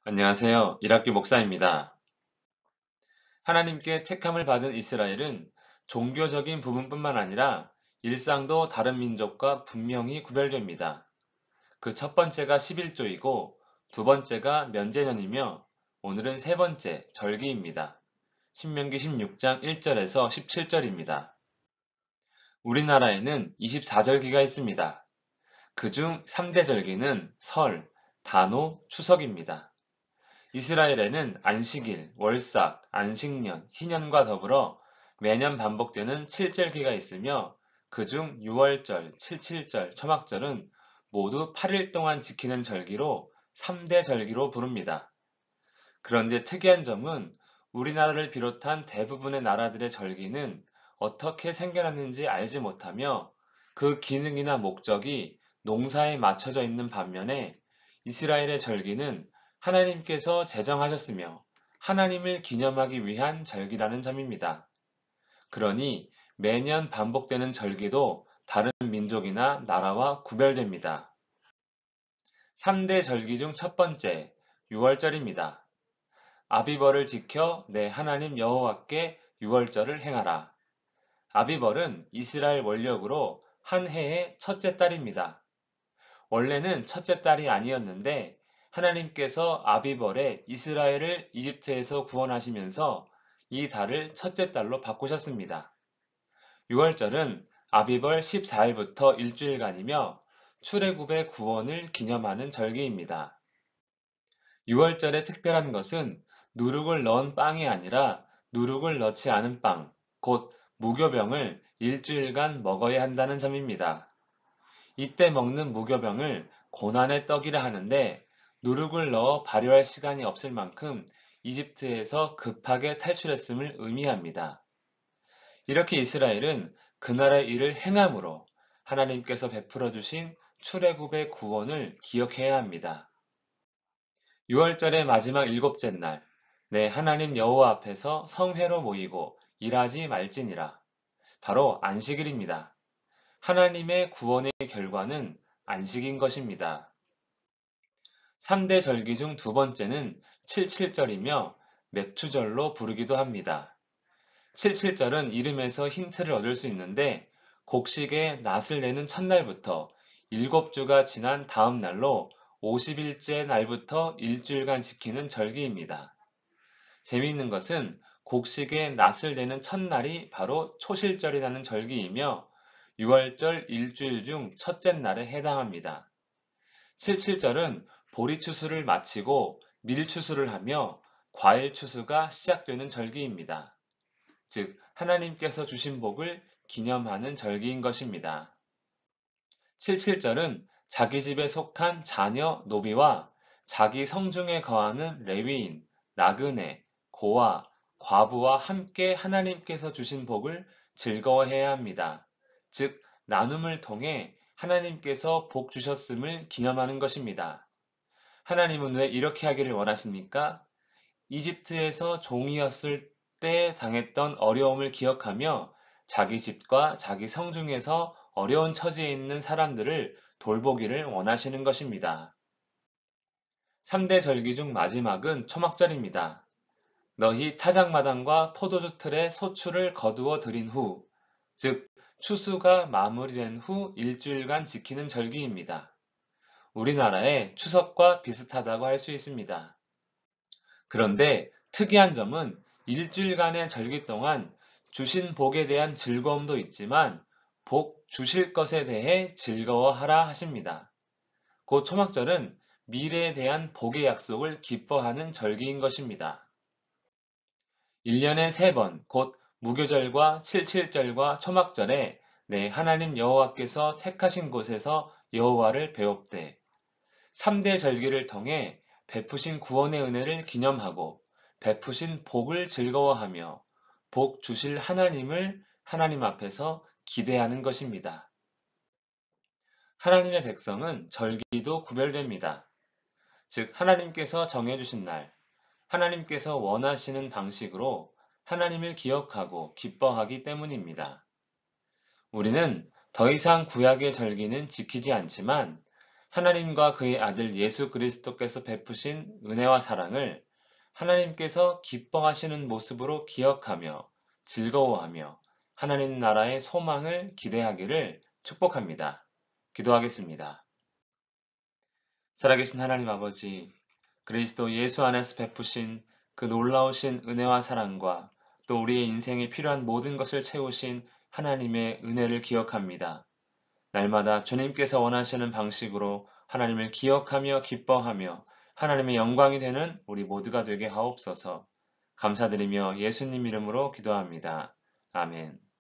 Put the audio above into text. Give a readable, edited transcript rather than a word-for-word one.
안녕하세요. 일학교 목사입니다. 하나님께 택함을 받은 이스라엘은 종교적인 부분뿐만 아니라 일상도 다른 민족과 분명히 구별됩니다. 그 첫 번째가 11조이고 두 번째가 면제년이며 오늘은 세 번째 절기입니다. 신명기 16장 1절에서 17절입니다. 우리나라에는 24절기가 있습니다. 그중 3대 절기는 설, 단오, 추석입니다. 이스라엘에는 안식일, 월삭, 안식년, 희년과 더불어 매년 반복되는 칠절기가 있으며 그중 6월절, 칠칠절, 초막절은 모두 8일 동안 지키는 절기로 3대 절기로 부릅니다. 그런데 특이한 점은 우리나라를 비롯한 대부분의 나라들의 절기는 어떻게 생겨났는지 알지 못하며 그 기능이나 목적이 농사에 맞춰져 있는 반면에 이스라엘의 절기는 하나님께서 제정하셨으며 하나님을 기념하기 위한 절기라는 점입니다. 그러니 매년 반복되는 절기도 다른 민족이나 나라와 구별됩니다. 3대 절기 중 첫 번째, 6월절입니다. 아비벌을 지켜 내 하나님 여호와께 유월절을 행하라. 아비벌은 이스라엘 원력으로 한 해의 첫째 달입니다. 원래는 첫째 달이 아니었는데 하나님께서 아비벌에 이스라엘을 이집트에서 구원하시면서 이 달을 첫째 달로 바꾸셨습니다. 유월절은 아비벌 14일부터 일주일간이며 출애굽의 구원을 기념하는 절기입니다. 유월절의 특별한 것은 누룩을 넣은 빵이 아니라 누룩을 넣지 않은 빵, 곧 무교병을 일주일간 먹어야 한다는 점입니다. 이때 먹는 무교병을 고난의 떡이라 하는데 누룩을 넣어 발효할 시간이 없을 만큼 이집트에서 급하게 탈출했음을 의미합니다. 이렇게 이스라엘은 그날의 일을 행함으로 하나님께서 베풀어 주신 출애굽의 구원을 기억해야 합니다. 6월절의 마지막 일곱째 날, 내 하나님 여호와 앞에서 성회로 모이고 일하지 말지니라. 바로 안식일입니다. 하나님의 구원의 결과는 안식인 것입니다. 3대 절기 중 두 번째는 칠칠절이며 맥추절로 부르기도 합니다. 칠칠절은 이름에서 힌트를 얻을 수 있는데 곡식의 낫을 내는 첫날부터 7주가 지난 다음 날로 50일째 날부터 일주일간 지키는 절기입니다. 재미있는 것은 곡식의 낫을 내는 첫날이 바로 초실절이라는 절기이며 6월절 일주일 중 첫째 날에 해당합니다. 칠칠절은 보리추수를 마치고 밀추수를 하며 과일추수가 시작되는 절기입니다. 즉, 하나님께서 주신 복을 기념하는 절기인 것입니다. 칠칠절은 자기 집에 속한 자녀, 노비와 자기 성중에 거하는 레위인, 나그네, 고아, 과부와 함께 하나님께서 주신 복을 즐거워해야 합니다. 즉, 나눔을 통해 하나님께서 복 주셨음을 기념하는 것입니다. 하나님은 왜 이렇게 하기를 원하십니까? 이집트에서 종이었을 때 당했던 어려움을 기억하며 자기 집과 자기 성중에서 어려운 처지에 있는 사람들을 돌보기를 원하시는 것입니다. 3대 절기 중 마지막은 초막절입니다. 너희 타작마당과 포도주 틀에 소출을 거두어 들인 후, 즉 추수가 마무리된 후 일주일간 지키는 절기입니다. 우리나라의 추석과 비슷하다고 할 수 있습니다. 그런데 특이한 점은 일주일간의 절기 동안 주신 복에 대한 즐거움도 있지만 복 주실 것에 대해 즐거워하라 하십니다. 곧 초막절은 미래에 대한 복의 약속을 기뻐하는 절기인 것입니다. 1년에 3번, 곧 무교절과 칠칠절과 초막절에 내 하나님 여호와께서 택하신 곳에서 여호와를 배웁되 3대 절기를 통해 베푸신 구원의 은혜를 기념하고 베푸신 복을 즐거워하며 복 주실 하나님을 하나님 앞에서 기대하는 것입니다. 하나님의 백성은 절기도 구별됩니다. 즉, 하나님께서 정해주신 날, 하나님께서 원하시는 방식으로 하나님을 기억하고 기뻐하기 때문입니다. 우리는 더 이상 구약의 절기는 지키지 않지만 하나님과 그의 아들 예수 그리스도께서 베푸신 은혜와 사랑을 하나님께서 기뻐하시는 모습으로 기억하며 즐거워하며 하나님 나라의 소망을 기대하기를 축복합니다. 기도하겠습니다. 살아계신 하나님 아버지, 그리스도 예수 안에서 베푸신 그 놀라우신 은혜와 사랑과 또 우리의 인생에 필요한 모든 것을 채우신 하나님의 은혜를 기억합니다. 날마다 주님께서 원하시는 방식으로 하나님을 기억하며 기뻐하며 하나님의 영광이 되는 우리 모두가 되게 하옵소서. 감사드리며 예수님 이름으로 기도합니다. 아멘.